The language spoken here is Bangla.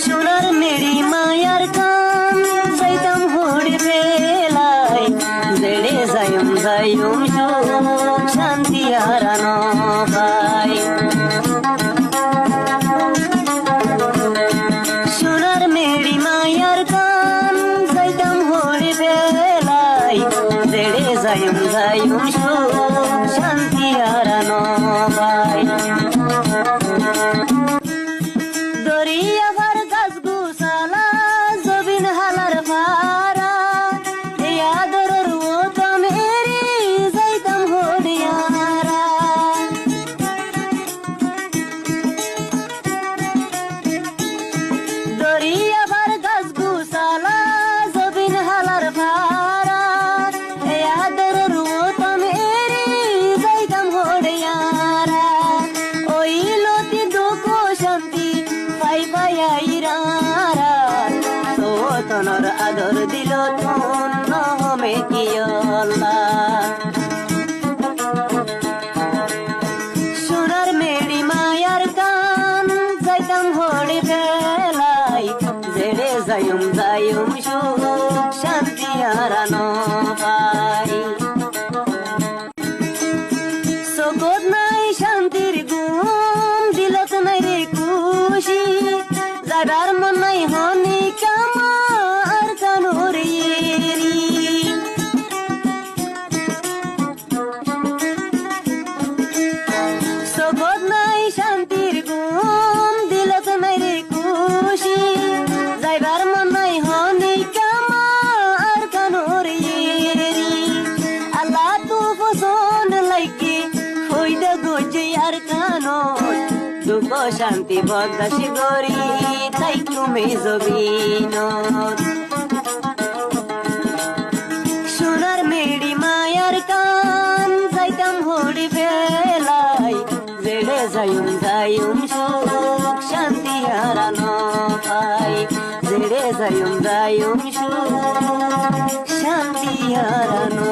সোনার মেরি মায়ার কান যাইতাম হরি বেলায় জেড়ে যাইম যাইম সুখ শান্তি হারানো ভাই সোনার মেরি মায়ার কান যাইতাম হরি বেলায় জেড়ে যাইম যাইম সুখ শান্তি হারানো ভাই দরিয়া ভার গাছ গুসালা জবিন হালার ভারা এই আদরের ওটা মেরি যাইতাম হরিয়ারা দরিয়া ভার গাছ গুসালা জবিন হালার ভারা এই আদরের ওটা মেরি যাইতাম হরিয়ারা ওই লতি দুঃখ শান্তি পাই পাইরারা তো তনর আদর দিল তোন নহমে কি আল্লাহ সোনার মেরি মায়ার কান যাইতাম হরি বেলায় জেড়ে যাইম যাইম সুখ শান্তি হারানো পাই সকত নাই শান্তির গুম দিলত নাই রে খুশি যাবার মন নাই হনি কামার কানুর ইয়েরি সকত নাই শান্তির গুম দিলত নাই রে খুশি যাইবার মন নাই হনি কামার কানুর ইয়েরি আল্লাহ তু পছন্দ লাইকে হইদা গজে আর কানন দুঃখ শান্তি বদাসি গরি তাই তুমি জবিন সোনার মেরি মায়ার কান যাইতাম হরি বেলায় জেড়ে যাইম যাইম সুখ শান্তি হারানো পাই জেড়ে যাইম যাইম সুখ শান্তি হারানো